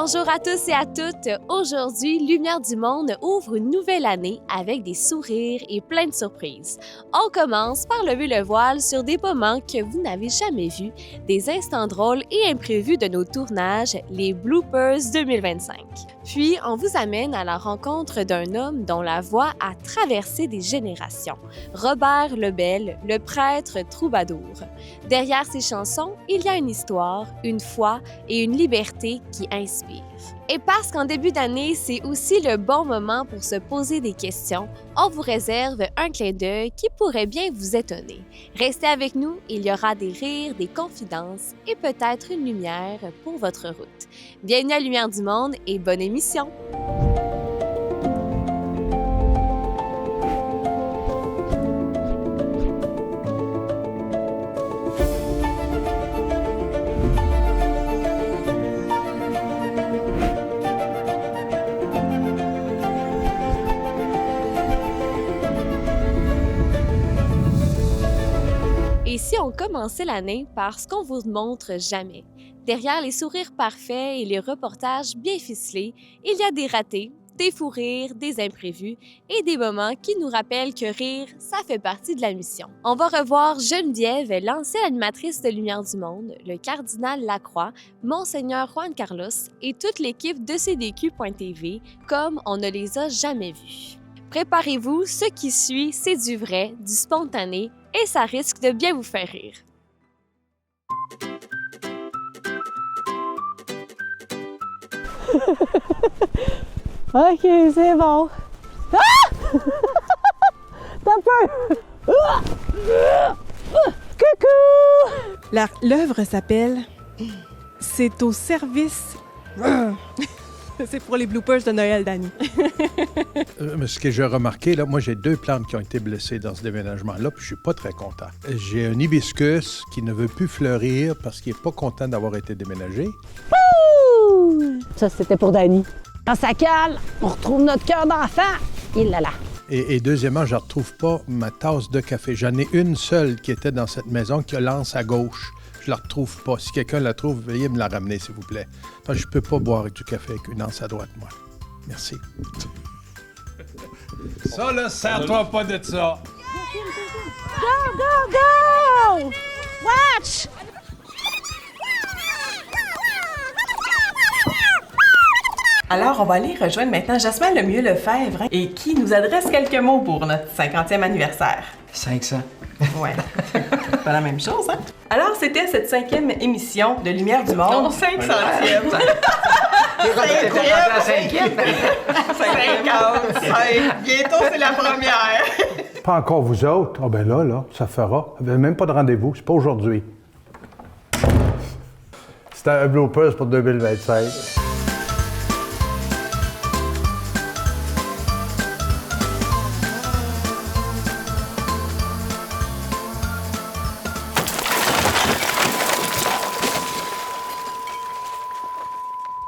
Bonjour à tous et à toutes. Aujourd'hui, Lumière du Monde ouvre une nouvelle année avec des sourires et plein de surprises. On commence par lever le voile sur des moments que vous n'avez jamais vus, des instants drôles et imprévus de nos tournages, les Bloopers 2025. Puis, on vous amène à la rencontre d'un homme dont la voix a traversé des générations, Robert Lebel, le prêtre troubadour. Derrière ses chansons, il y a une histoire, une foi et une liberté qui inspire. Et parce qu'en début d'année, c'est aussi le bon moment pour se poser des questions, on vous réserve un clin d'œil qui pourrait bien vous étonner. Restez avec nous, il y aura des rires, des confidences et peut-être une lumière pour votre route. Bienvenue à Lumière du Monde et bonne émission! Et si on commençait l'année par ce qu'on vous montre jamais? Derrière les sourires parfaits et les reportages bien ficelés, il y a des ratés, des fous rires, des imprévus et des moments qui nous rappellent que rire, ça fait partie de la mission. On va revoir Geneviève, l'ancienne animatrice de Lumière du Monde, le cardinal Lacroix, Monseigneur Juan Carlos et toute l'équipe de CDQ.tv comme on ne les a jamais vus. Préparez-vous, ce qui suit, c'est du vrai, du spontané, et ça risque de bien vous faire rire. OK, c'est bon. Ah! T'as peur? Coucou! L'œuvre s'appelle « C'est au service... » C'est pour les bloopers de Noël, Dani. Ce que j'ai remarqué, là, moi, j'ai 2 plantes qui ont été blessées dans ce déménagement-là, puis je suis pas très content. J'ai un hibiscus qui ne veut plus fleurir parce qu'il est pas content d'avoir été déménagé. Ouh! Ça, c'était pour Dani. Quand ça cale, on retrouve notre cœur d'enfant. Il là là. Et deuxièmement, je ne retrouve pas ma tasse de café. J'en ai une seule qui était dans cette maison qui a l'anse à gauche. Je la retrouve pas. Si quelqu'un la trouve, veuillez me la ramener, s'il vous plaît. Enfin, je peux pas boire du café avec une anse à droite, moi. Merci. Ça, là, sers-toi pas de ça. Go, go, go! Watch! Alors, on va aller rejoindre maintenant Jasmin Lemieux-Lefebvre et qui nous adresse quelques mots pour notre 50e anniversaire. 500. Ouais, c'est pas la même chose, hein? Alors, c'était cette 5e émission de Lumière du Monde. Non, 500e. 55. Bientôt, c'est la première. Pas encore vous autres? Ah ben là, ça fera. Vous n'avez même pas de rendez-vous, c'est pas aujourd'hui. C'était un bloopers pour 2025.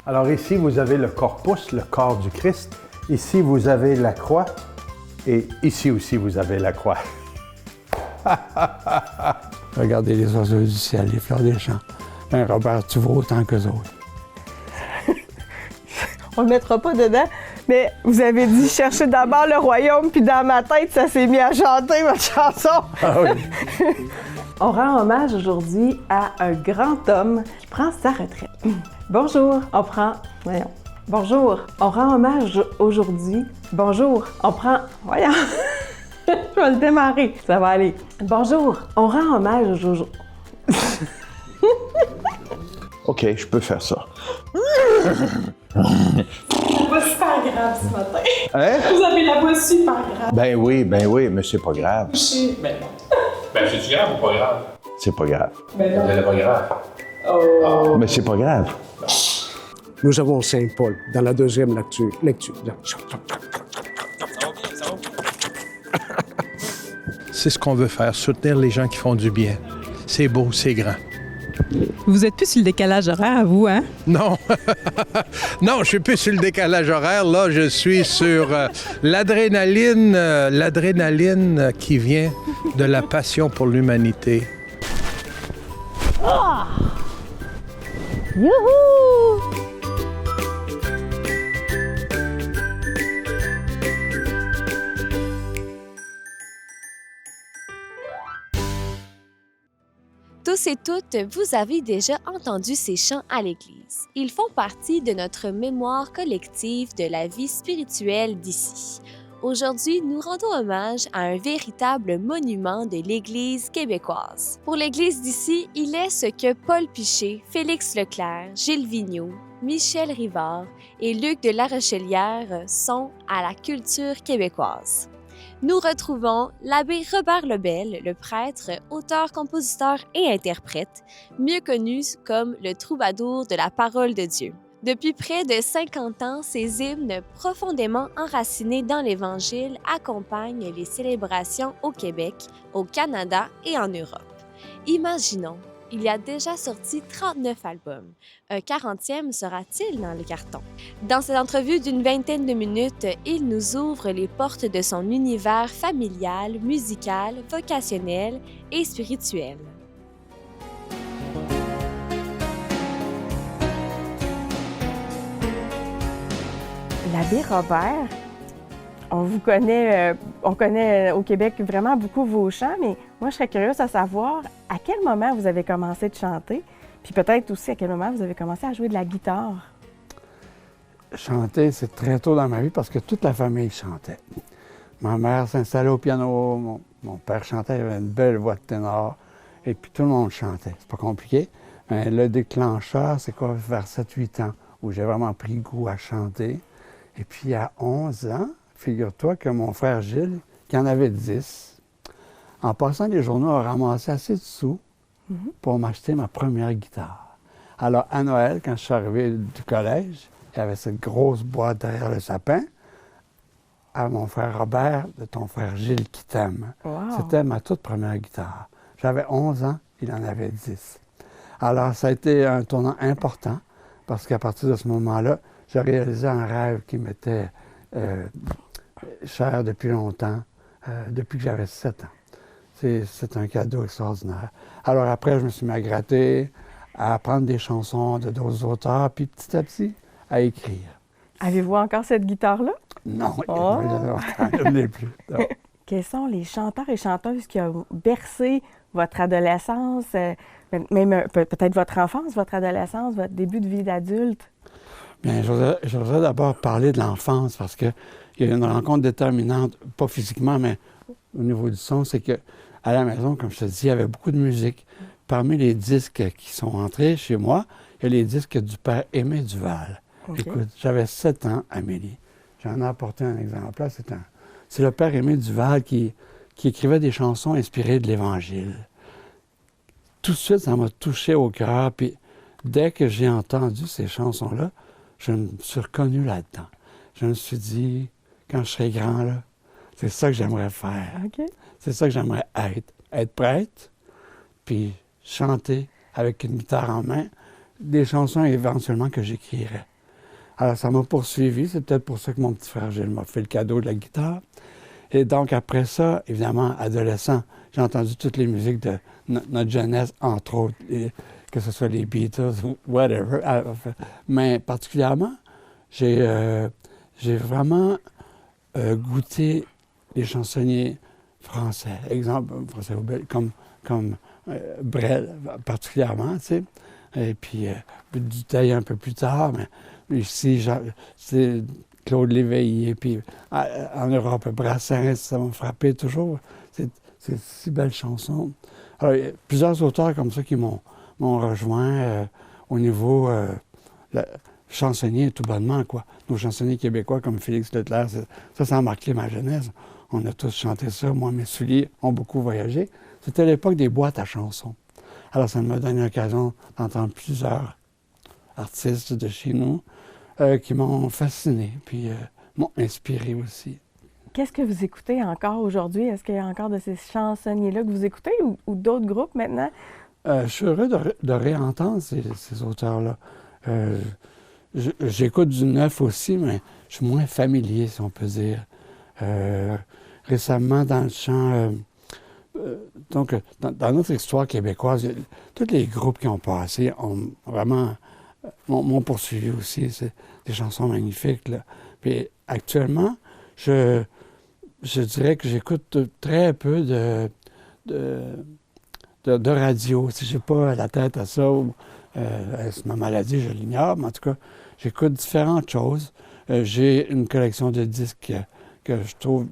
Alors ici, vous avez le corpus, le corps du Christ. Ici, vous avez la croix. Et ici aussi, vous avez la croix. Regardez les oiseaux du ciel, les fleurs des champs. Ben, Robert, tu vaux autant qu'eux autres. On le mettra pas dedans, mais vous avez dit chercher d'abord le royaume, puis dans ma tête, ça s'est mis à chanter votre chanson. Ah oui. On rend hommage aujourd'hui à un grand homme qui prend sa retraite. Bonjour, on prend... Voyons. Bonjour, on rend hommage aujourd'hui. Bonjour, on prend... Voyons. Je vais le démarrer, ça va aller. Bonjour, on rend hommage aujourd'hui. OK, je peux faire ça. La voix super grave ce matin. Hein? Vous avez la voix super grave. Ben oui, mais c'est pas grave. Ben, c'est-tu grave ou pas grave? C'est pas grave. Ben non. C'est pas grave. Oh. Mais c'est pas grave. Nous avons Saint Paul dans la deuxième lecture. C'est ce qu'on veut faire, soutenir les gens qui font du bien. C'est beau, c'est grand. Vous êtes plus sur le décalage horaire, vous, hein? Non, non, je suis plus sur le décalage horaire. Là, je suis sur l'adrénaline qui vient de la passion pour l'humanité. Youhou! Tous et toutes, vous avez déjà entendu ces chants à l'Église. Ils font partie de notre mémoire collective de la vie spirituelle d'ici. Aujourd'hui, nous rendons hommage à un véritable monument de l'Église québécoise. Pour l'Église d'ici, il est ce que Paul Piché, Félix Leclerc, Gilles Vigneault, Michel Rivard et Luc de La Rochelière sont à la culture québécoise. Nous retrouvons l'abbé Robert Lebel, le prêtre, auteur, compositeur et interprète, mieux connu comme le troubadour de la parole de Dieu. Depuis près de 50 ans, ces hymnes profondément enracinés dans l'Évangile accompagnent les célébrations au Québec, au Canada et en Europe. Imaginons, il y a déjà sorti 39 albums. Un 40e sera-t-il dans le carton? Dans cette entrevue d'une vingtaine de minutes, il nous ouvre les portes de son univers familial, musical, vocationnel et spirituel. L'abbé Robert, on connaît au Québec vraiment beaucoup vos chants, mais moi, je serais curieuse de savoir à quel moment vous avez commencé de chanter, puis peut-être aussi à quel moment vous avez commencé à jouer de la guitare. Chanter, c'est très tôt dans ma vie parce que toute la famille chantait. Ma mère s'installait au piano, mon père chantait, il avait une belle voix de ténor, et puis tout le monde chantait. C'est pas compliqué, mais le déclencheur, c'est quoi, vers 7-8 ans, où j'ai vraiment pris goût à chanter. Et puis à 11 ans, figure-toi que mon frère Gilles, qui en avait 10, en passant les journaux, a ramassé assez de sous pour m'acheter ma première guitare. Alors à Noël, quand je suis arrivé du collège, il y avait cette grosse boîte derrière le sapin. À mon frère Robert, de ton frère Gilles qui t'aime. Wow. C'était ma toute première guitare. J'avais 11 ans, il en avait 10. Alors ça a été un tournant important parce qu'à partir de ce moment-là, j'ai réalisé un rêve qui m'était cher depuis longtemps, depuis que j'avais 7 ans. C'est un cadeau extraordinaire. Alors après, je me suis mis à gratter, à apprendre des chansons de d'autres auteurs, puis petit à petit, à écrire. Avez-vous encore cette guitare-là? Non, Oh! je ne l'ai plus. Non. Quels sont les chanteurs et chanteuses qui ont bercé votre adolescence, même peut-être votre enfance, votre adolescence, votre début de vie d'adulte? Bien, je voudrais d'abord parler de l'enfance parce qu'il y a une rencontre déterminante, pas physiquement, mais au niveau du son, c'est qu'à la maison, comme je te dis, il y avait beaucoup de musique. Parmi les disques qui sont entrés chez moi, il y a les disques du père Aimé Duval. Okay. Écoute, j'avais 7 ans, Amélie. J'en ai apporté un exemplaire. C'est le père Aimé Duval qui écrivait des chansons inspirées de l'Évangile. Tout de suite, ça m'a touché au cœur. Puis dès que j'ai entendu ces chansons-là, je me suis reconnu là-dedans. Je me suis dit, quand je serai grand, là, c'est ça que j'aimerais faire. Okay. C'est ça que j'aimerais être. Être prêtre, puis chanter avec une guitare en main, des chansons éventuellement que j'écrirais. Alors, ça m'a poursuivi. C'est peut-être pour ça que mon petit frère Gilles m'a fait le cadeau de la guitare. Et donc, après ça, évidemment, adolescent, j'ai entendu toutes les musiques de notre jeunesse, entre autres, que ce soit les Beatles ou whatever. Mais particulièrement, j'ai vraiment goûté les chansonniers français. Exemple, français comme Brel, particulièrement, tu sais. Et puis, Dutheil un peu plus tard, mais ici, c'est Claude Léveillé, puis en Europe, Brassens, ça m'a frappé toujours. C'est si belles chansons. Alors, il y a plusieurs auteurs comme ça qui m'ont rejoint au niveau chansonnier, tout bonnement, quoi. Nos chansonniers québécois comme Félix Leclerc, ça a marqué ma jeunesse. On a tous chanté ça. Moi, mes souliers ont beaucoup voyagé. C'était l'époque des boîtes à chansons. Alors, ça m'a donné l'occasion d'entendre plusieurs artistes de chez nous qui m'ont fasciné, puis m'ont inspiré aussi. Qu'est-ce que vous écoutez encore aujourd'hui? Est-ce qu'il y a encore de ces chansonniers-là que vous écoutez ou d'autres groupes maintenant? Je suis heureux de réentendre ces auteurs-là. J'écoute du neuf aussi, mais je suis moins familier, si on peut dire. Récemment, dans le chant... donc, dans notre histoire québécoise, tous les groupes qui ont passé ont vraiment... m'ont poursuivi aussi. C'est des chansons magnifiques, là. Puis actuellement, je dirais que j'écoute très peu de de radio. Si j'ai pas la tête à ça, ou c'est ma maladie, je l'ignore, mais en tout cas, j'écoute différentes choses. J'ai une collection de disques que je trouve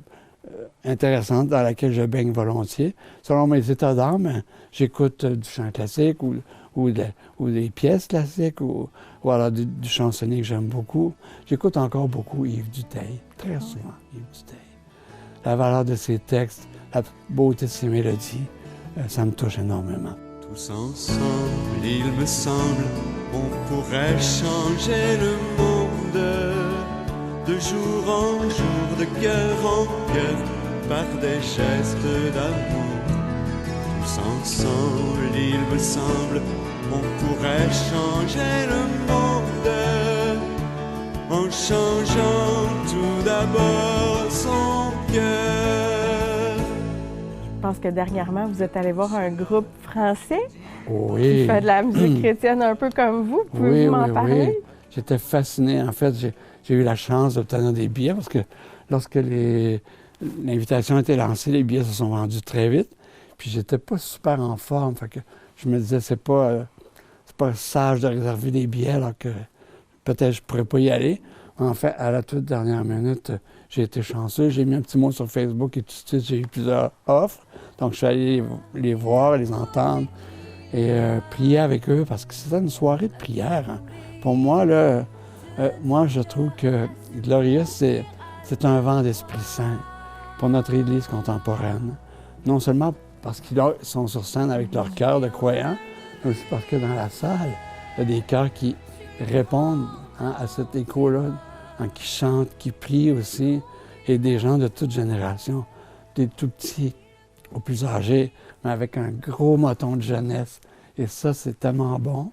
intéressante, dans laquelle je baigne volontiers. Selon mes états d'âme, j'écoute du chant classique ou des pièces classiques ou alors du chansonnier que j'aime beaucoup. J'écoute encore beaucoup Yves Dutheil, très souvent Yves Dutheil. La valeur de ses textes, la beauté de ses mélodies, ça me touche énormément. Tous ensemble, il me semble, on pourrait changer le monde de jour en jour, de cœur en cœur, par des gestes d'amour. Tous ensemble, il me semble, on pourrait changer le monde en changeant tout d'abord son cœur. Je pense que dernièrement, vous êtes allé voir un groupe français Oui. qui fait de la musique chrétienne un peu comme vous. Pouvez-vous m'en parler? Oui. J'étais fasciné. En fait, j'ai eu la chance d'obtenir des billets parce que lorsque l'invitation a été lancée, les billets se sont vendus très vite. Puis j'étais pas super en forme. Fait que je me disais, c'est pas sage de réserver des billets alors que peut-être je pourrais pas y aller. En fait, à la toute dernière minute, j'ai été chanceux. J'ai mis un petit mot sur Facebook et tout de suite, j'ai eu plusieurs offres. Donc, je suis allé les voir, les entendre et prier avec eux parce que c'était une soirée de prière. Hein. Pour moi, là, moi, je trouve que Glorious, c'est un vent d'Esprit Saint pour notre Église contemporaine. Non seulement parce qu'ils sont sur scène avec leur cœur de croyants, mais aussi parce que dans la salle, il y a des cœurs qui répondent à cet écho-là, qui chantent, qui prient aussi, et des gens de toute génération, des tout petits aux plus âgés, mais avec un gros moton de jeunesse. Et ça, c'est tellement bon.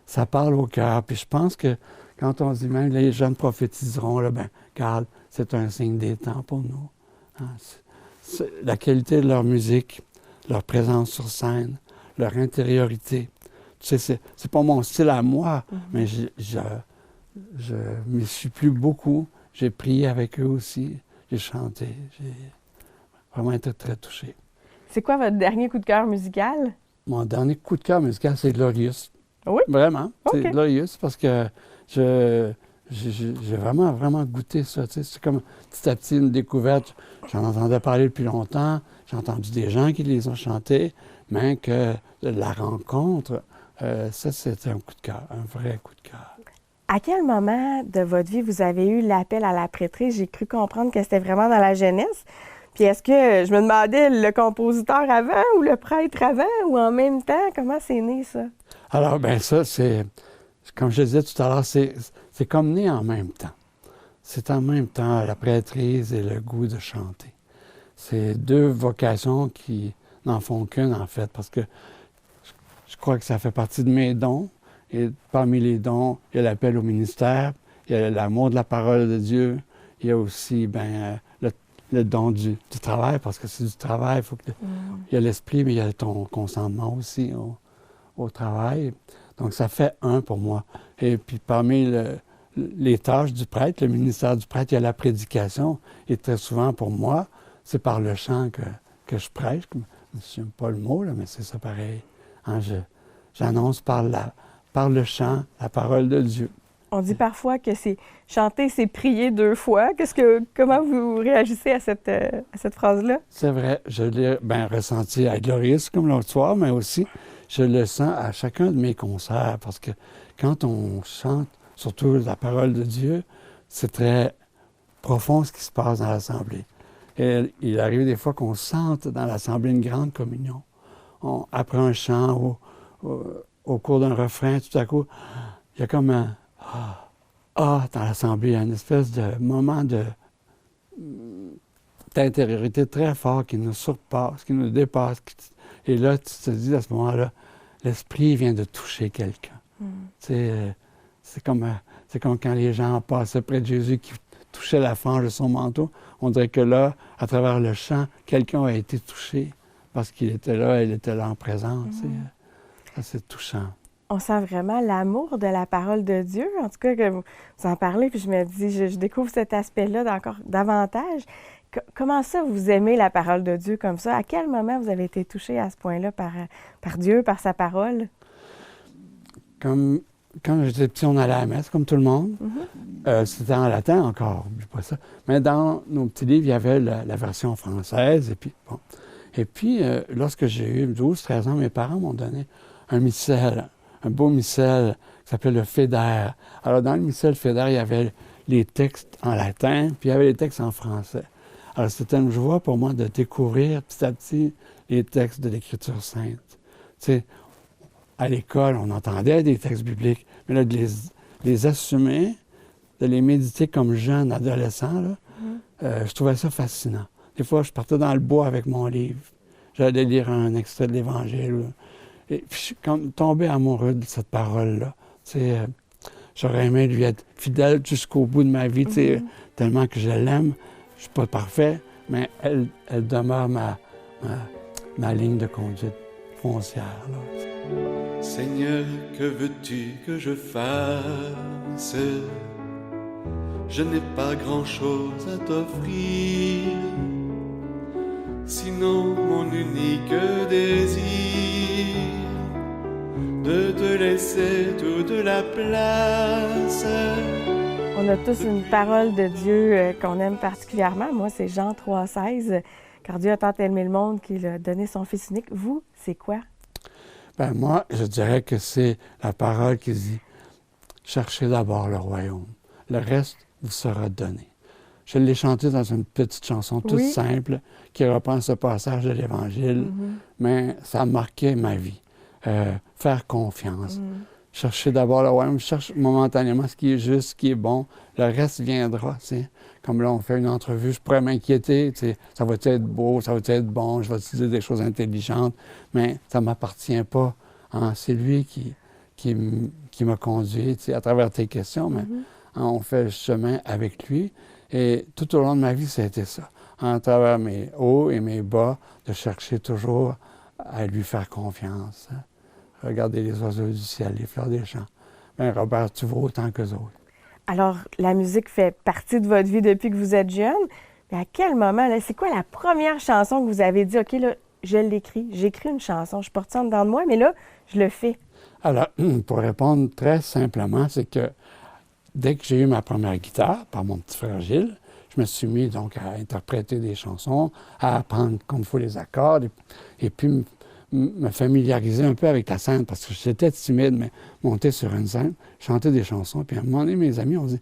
Ça parle au cœur. Puis je pense que quand on dit même les jeunes prophétiseront, là, regarde, c'est un signe des temps pour nous. Hein? La qualité de leur musique, leur présence sur scène, leur intériorité. Tu sais, c'est pas mon style à moi, mais je m'y suis plu beaucoup. J'ai prié avec eux aussi. J'ai chanté. J'ai vraiment été très touché. C'est quoi votre dernier coup de cœur musical? Mon dernier coup de cœur musical, c'est Glorious. Oui? Vraiment. Okay. C'est Glorious parce que j'ai vraiment, vraiment goûté ça. Tu sais, c'est comme petit à petit une découverte. J'en entendais parler depuis longtemps. J'ai entendu des gens qui les ont chantés, mais que la rencontre, ça, c'était un coup de cœur, un vrai coup de cœur. À quel moment de votre vie vous avez eu l'appel à la prêtrise? J'ai cru comprendre que c'était vraiment dans la jeunesse. Puis est-ce que, je me demandais, le compositeur avant ou le prêtre avant ou en même temps? Comment c'est né, ça? Alors, bien ça, c'est, comme je disais tout à l'heure, c'est comme né en même temps. C'est en même temps la prêtrise et le goût de chanter. C'est deux vocations qui n'en font qu'une, en fait, parce que je crois que ça fait partie de mes dons. Et parmi les dons, il y a l'appel au ministère, il y a l'amour de la parole de Dieu, il y a aussi le don du travail, parce que c'est du travail, il faut que il y a l'esprit, mais il y a ton consentement aussi au travail. Donc ça fait un pour moi. Et puis parmi les tâches du prêtre, le ministère du prêtre, il y a la prédication. Et très souvent pour moi, c'est par le chant que je prêche. Je ne sais pas le mot, là, mais c'est ça pareil. Hein, j'annonce par le chant, la parole de Dieu. On dit parfois que chanter, c'est prier deux fois. Comment vous réagissez à cette phrase-là? C'est vrai, je l'ai ressenti à Glorious comme l'autre soir, mais aussi je le sens à chacun de mes concerts, parce que quand on chante, surtout la parole de Dieu, c'est très profond ce qui se passe dans l'Assemblée. Et il arrive des fois qu'on sente dans l'Assemblée une grande communion. Après un chant au cours d'un refrain, tout à coup, il y a comme un dans l'Assemblée, il y a une espèce de moment d'intériorité très fort qui nous surpasse, qui nous dépasse. Et là, tu te dis à ce moment-là, l'Esprit vient de toucher quelqu'un. C'est comme quand les gens passaient près de Jésus qui touchait la frange de son manteau. On dirait que là, à travers le chant, quelqu'un a été touché parce qu'il était là, elle était là en présence. Ça, c'est touchant. On sent vraiment l'amour de la parole de Dieu. En tout cas, que vous en parlez, puis je me dis, je découvre cet aspect-là encore davantage. Comment ça, vous aimez la parole de Dieu comme ça? À quel moment vous avez été touché à ce point-là par Dieu, par sa parole? Quand j'étais petit, on allait à la messe, comme tout le monde. C'était en latin encore, n'oublie pas ça. Mais dans nos petits livres, il y avait la version française. Et puis, lorsque j'ai eu 12-13 ans, mes parents m'ont donné un missel, un beau missel qui s'appelait le Fédère. Alors, dans le missel Fédère, il y avait les textes en latin, puis il y avait les textes en français. Alors, c'était une joie pour moi de découvrir petit à petit les textes de l'Écriture sainte. Tu sais, à l'école, on entendait des textes bibliques, mais là, de les assumer, de les méditer comme jeune adolescent, là, je trouvais ça fascinant. Des fois, je partais dans le bois avec mon livre. J'allais lire un extrait de l'Évangile. Et puis, je suis comme tombé amoureux de cette parole-là. Tu sais, j'aurais aimé lui être fidèle jusqu'au bout de ma vie, tu sais, tellement que je l'aime. Je suis pas parfait, mais elle demeure ma ligne de conduite foncière, là. Seigneur, que veux-tu que je fasse? Je n'ai pas grand-chose à t'offrir, sinon mon unique désir, de te laisser toute la place. On a tous une parole de Dieu qu'on aime particulièrement. Moi, c'est Jean 3,16. Car Dieu a tant aimé le monde qu'il a donné son Fils unique. Vous, c'est quoi? Ben moi, je dirais que c'est la parole qui dit « Cherchez d'abord le royaume. Le reste vous sera donné. » Je l'ai chanté dans une petite chanson toute simple qui reprend ce passage de l'Évangile, mais ça a marqué ma vie. Faire confiance. Chercher d'abord le royaume, cherche momentanément ce qui est juste, ce qui est bon. Le reste viendra, tu sais. Comme là, on fait une entrevue, je pourrais m'inquiéter, tu sais, ça va être beau, ça va être bon, je vais te dire des choses intelligentes, mais ça ne m'appartient pas. Hein? C'est lui qui m'a conduit, tu sais, à travers tes questions, mais on fait le chemin avec lui. Et tout au long de ma vie, ça a été ça. À travers mes hauts et mes bas, de chercher toujours à lui faire confiance. Hein? Regarder les oiseaux du ciel, les fleurs des champs. Bien, Robert, tu vaux autant qu'eux autres. Alors, la musique fait partie de votre vie depuis que vous êtes jeune. Mais à quel moment, là, c'est quoi la première chanson que vous avez dit, OK, là, je l'écris, j'écris une chanson, je porte ça en dedans de moi, mais là, je le fais? Alors, pour répondre très simplement, c'est que dès que j'ai eu ma première guitare, par mon petit frère Gilles, je me suis mis donc à interpréter des chansons, à apprendre comme il faut les accords, et puis me familiariser un peu avec la scène, parce que j'étais timide, mais monter sur une scène, chanter des chansons, puis à un moment donné, mes amis ont dit,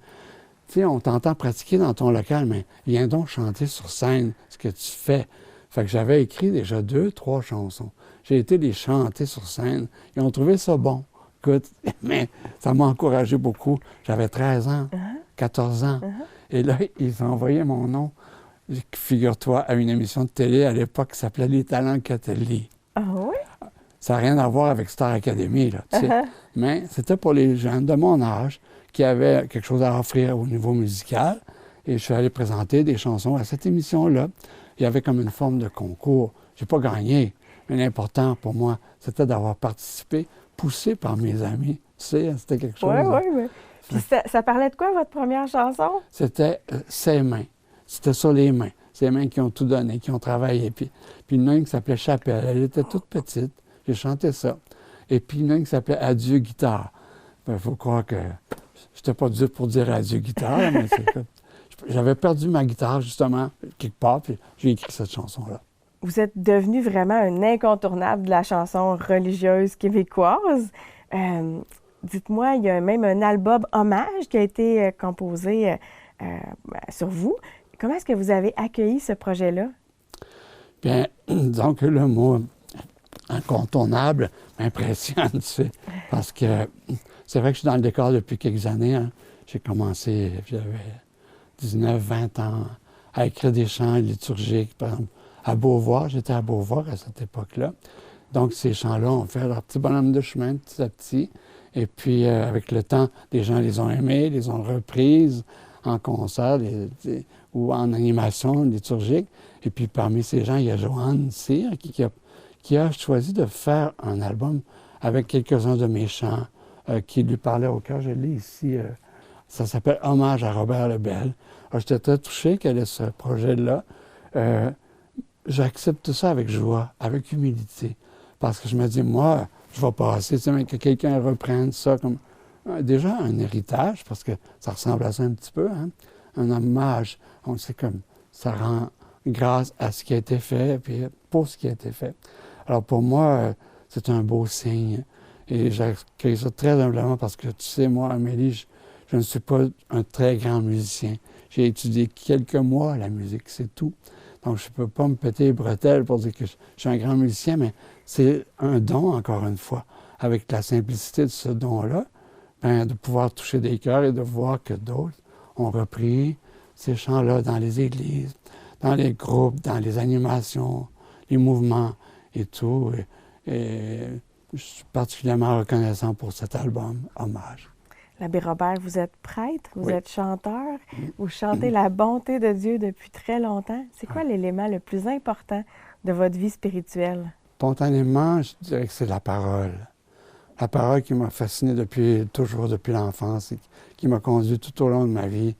tu sais, on t'entend pratiquer dans ton local, mais viens donc chanter sur scène ce que tu fais. Fait que j'avais écrit déjà 2-3 chansons. J'ai été les chanter sur scène. Ils ont trouvé ça bon. Écoute, mais ça m'a encouragé beaucoup. J'avais 13 ans, 14 ans. Et là, ils ont envoyé mon nom, figure-toi, à une émission de télé à l'époque qui s'appelait Les Talents Catelli. Ah oui? Ça n'a rien à voir avec Star Academy, là, tu sais. Mais c'était pour les jeunes de mon âge qui avaient quelque chose à offrir au niveau musical. Et je suis allé présenter des chansons à cette émission-là. Il y avait comme une forme de concours. Je n'ai pas gagné, mais l'important pour moi, c'était d'avoir participé, poussé par mes amis. Tu sais, c'était quelque chose. Oui, mais... Puis ça parlait de quoi, votre première chanson? C'était ses mains. C'était sur les mains. Ses mains qui ont tout donné, qui ont travaillé. Puis une qui s'appelait Chapelle. Elle était toute petite. J'ai chanté ça. Et puis une qui s'appelait Adieu guitare. Il faut croire que je n'étais pas dû pour dire adieu guitare, mais j'avais perdu ma guitare, justement, quelque part, puis j'ai écrit cette chanson-là. Vous êtes devenu vraiment un incontournable de la chanson religieuse québécoise. Dites-moi, il y a même un album hommage qui a été composé sur vous. Comment est-ce que vous avez accueilli ce projet-là? Bien, donc le mot incontournable m'impressionne, tu sais, parce que c'est vrai que je suis dans le décor depuis quelques années. Hein. J'ai commencé, j'avais 19-20 ans, à écrire des chants liturgiques, par exemple, à Beauvoir. J'étais à Beauvoir à cette époque-là. Donc, ces chants-là ont fait leur petit bonhomme de chemin petit à petit. Et puis, avec le temps, les gens les ont aimés, les ont reprises en concert ou en animation liturgique. Et puis, parmi ces gens, il y a Joanne Cyr qui a choisi de faire un album avec quelques-uns de mes chants qui lui parlaient au cœur. Je l'ai ici Ça s'appelle Hommage à Robert Lebel. Alors, j'étais très touché qu'elle ait ce projet-là. J'accepte ça avec joie, avec humilité. Parce que je me dis, moi, je vais passer, mais que quelqu'un reprenne ça comme déjà un héritage, parce que ça ressemble à ça un petit peu, hein? Un hommage. On sait comme ça rend grâce à ce qui a été fait, puis pour ce qui a été fait. Alors pour moi, c'est un beau signe. Et j'accueille ça très humblement parce que, tu sais, moi, Amélie, je ne suis pas un très grand musicien. J'ai étudié quelques mois la musique, c'est tout. Donc, je ne peux pas me péter les bretelles pour dire que je suis un grand musicien, mais c'est un don, encore une fois. Avec la simplicité de ce don-là, ben, de pouvoir toucher des cœurs et de voir que d'autres ont repris ces chants-là dans les églises, dans les groupes, dans les animations, les mouvements et tout. Et je suis particulièrement reconnaissant pour cet album, Hommage. L'abbé Robert, vous êtes prêtre, vous Oui. êtes chanteur, vous chantez la bonté de Dieu depuis très longtemps. C'est quoi l'élément le plus important de votre vie spirituelle? Spontanément, je dirais que c'est la parole. La parole qui m'a fasciné toujours depuis l'enfance et qui m'a conduit tout au long de ma vie,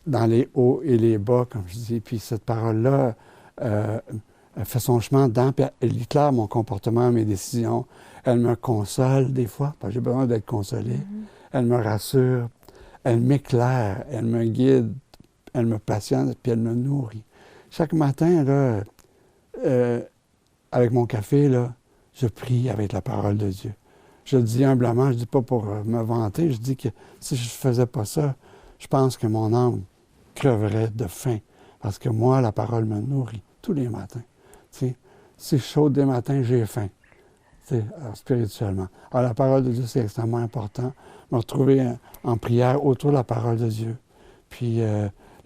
dans les hauts et les bas, comme je dis. Puis cette parole-là fait son chemin dedans, puis elle éclaire mon comportement, mes décisions. Elle me console des fois, parce que j'ai besoin d'être consolé. Elle me rassure, elle m'éclaire, elle me guide, elle me passionne, puis elle me nourrit. Chaque matin, là, avec mon café, là, je prie avec la parole de Dieu. Je le dis humblement, je ne dis pas pour me vanter, je dis que si je ne faisais pas ça, je pense que mon âme creverait de faim. Parce que moi, la parole me nourrit tous les matins. T'sais, si je saute des matins, j'ai faim. Alors, spirituellement. Alors, la parole de Dieu, c'est extrêmement important. Me retrouver en prière autour de la parole de Dieu. Puis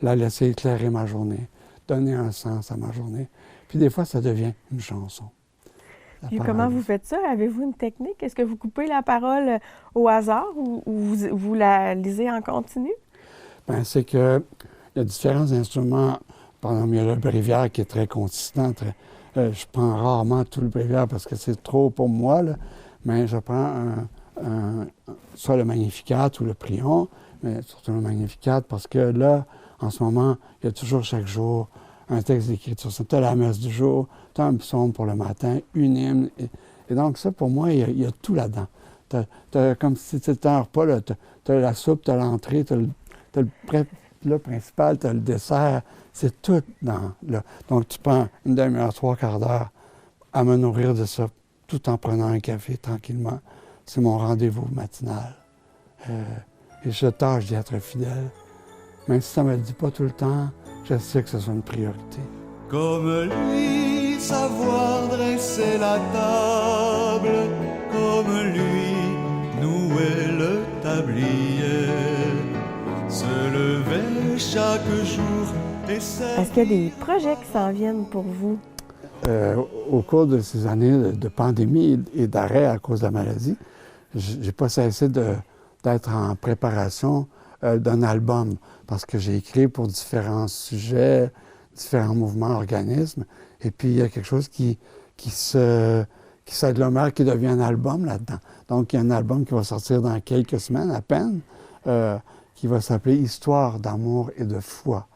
la laisser éclairer ma journée. Donner un sens à ma journée. Puis des fois, ça devient une chanson. Puis comment vous faites ça? Avez-vous une technique? Est-ce que vous coupez la parole au hasard ou vous la lisez en continu? Bien, c'est que il y a différents instruments. Par exemple, il y a le bréviaire qui est très consistant. Je prends rarement tout le bréviaire parce que c'est trop pour moi, là. Mais je prends soit le Magnificat ou le Prion, mais surtout le Magnificat parce que là, en ce moment, il y a toujours chaque jour un texte d'écriture. Tu as la messe du jour, tu as un psaume pour le matin, une hymne. Et donc ça, pour moi, il y a tout là-dedans. Comme si c'était un repas, tu as la soupe, tu as l'entrée, tu as le plat principal, tu as le dessert. C'est tout dans là. Donc tu prends une demi-heure, 3/4 d'heure à me nourrir de ça, tout en prenant un café tranquillement. C'est mon rendez-vous matinal. Et je tâche d'y être fidèle. Même si ça ne me le dit pas tout le temps, je sais que ce soit une priorité. Comme lui, savoir dresser la table, comme lui, nouer le tablier, se lever chaque jour et Est-ce qu'il y a des projets qui s'en viennent pour vous? Au cours de ces années de pandémie et d'arrêt à cause de la maladie, j'ai pas cessé d'être en préparation d'un album parce que j'ai écrit pour différents sujets, différents mouvements, organismes, et puis il y a quelque chose qui s'agglomère, qui devient un album là-dedans. Donc, il y a un album qui va sortir dans quelques semaines à peine, qui va s'appeler « Histoire d'amour et de foi ».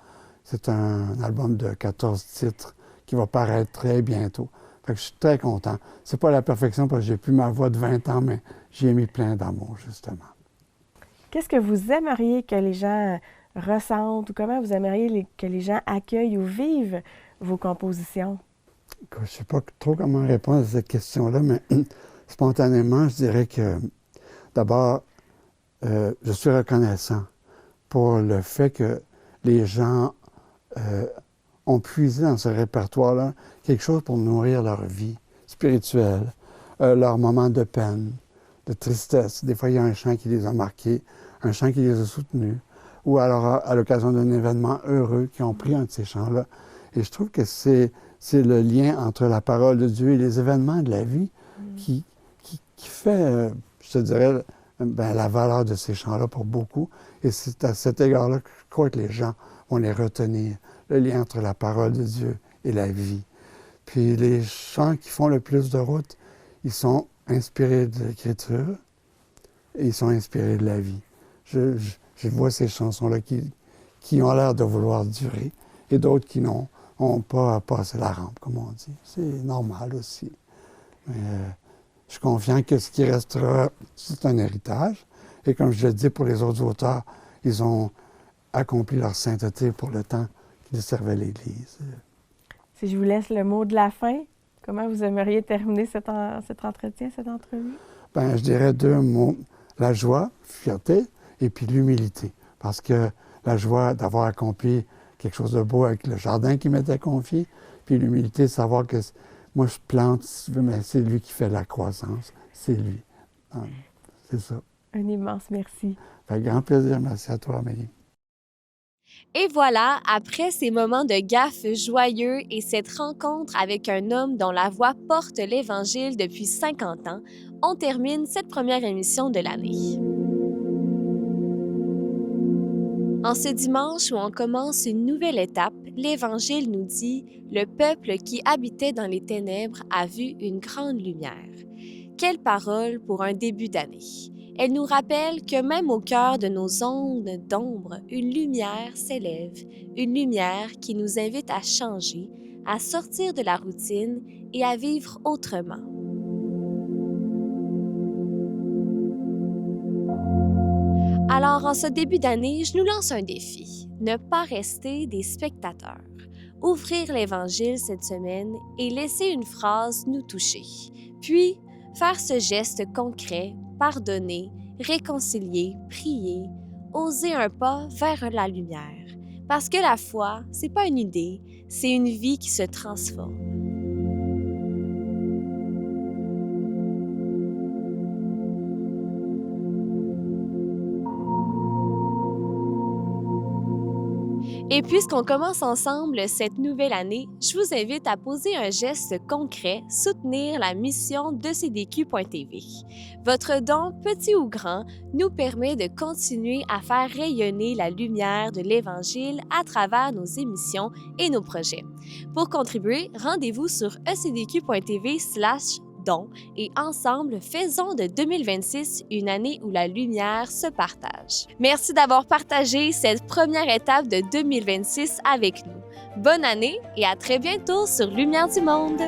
C'est un album de 14 titres qui va paraître très bientôt. Fait que je suis très content. C'est pas la perfection parce que j'ai plus ma voix de 20 ans, mais j'y ai mis plein d'amour, justement. Qu'est-ce que vous aimeriez que les gens ressentent ou comment vous aimeriez que les gens accueillent ou vivent vos compositions? Je ne sais pas trop comment répondre à cette question-là, mais spontanément, je dirais que d'abord, je suis reconnaissant pour le fait que les gens ont puisé dans ce répertoire-là quelque chose pour nourrir leur vie spirituelle, leurs moments de peine, de tristesse. Des fois, il y a un chant qui les a marqués, un chant qui les a soutenus, ou alors à l'occasion d'un événement heureux qui ont pris un de ces chants-là. Et je trouve que c'est le lien entre la parole de Dieu et les événements de la vie qui fait, je te dirais, la valeur de ces chants-là pour beaucoup. Et c'est à cet égard-là que je crois que les gens vont les retenir, le lien entre la parole de Dieu et la vie. Puis les chants qui font le plus de route, ils sont inspirés de l'Écriture et ils sont inspirés de la vie. Je je vois ces chansons-là qui ont l'air de vouloir durer et d'autres qui n'ont pas passé la rampe, comme on dit. C'est normal aussi. Mais je suis confiant que ce qui restera, c'est un héritage. Et comme je le dis pour les autres auteurs, ils ont accompli leur sainteté pour le temps qu'ils servaient l'Église. Si je vous laisse le mot de la fin, comment vous aimeriez terminer cet entretien, cette entrevue? Ben, je dirais 2 mots. La joie, fierté, et puis l'humilité. Parce que la joie d'avoir accompli quelque chose de beau avec le jardin qui m'était confié, puis l'humilité de savoir que moi je plante, mais c'est lui qui fait la croissance. C'est lui. C'est ça. Un immense merci. Ça fait grand plaisir. Merci à toi, Amélie. Et voilà, après ces moments de gaffe joyeux et cette rencontre avec un homme dont la voix porte l'Évangile depuis 50 ans, on termine cette première émission de l'année. En ce dimanche où on commence une nouvelle étape, l'Évangile nous dit « Le peuple qui habitait dans les ténèbres a vu une grande lumière ». Quelle parole pour un début d'année! Elle nous rappelle que même au cœur de nos ondes d'ombre, une lumière s'élève, une lumière qui nous invite à changer, à sortir de la routine et à vivre autrement. Alors, en ce début d'année, je nous lance un défi. Ne pas rester des spectateurs. Ouvrir l'Évangile cette semaine et laisser une phrase nous toucher. Puis, faire ce geste concret, pardonner, réconcilier, prier, oser un pas vers la lumière. Parce que la foi, c'est pas une idée, c'est une vie qui se transforme. Et puisqu'on commence ensemble cette nouvelle année, je vous invite à poser un geste concret, soutenir la mission de CDQ.tv. Votre don, petit ou grand, nous permet de continuer à faire rayonner la lumière de l'Évangile à travers nos émissions et nos projets. Pour contribuer, rendez-vous sur ecdq.tv/don et ensemble, faisons de 2026 une année où la lumière se partage. Merci d'avoir partagé cette première étape de 2026 avec nous. Bonne année et à très bientôt sur Lumière du Monde!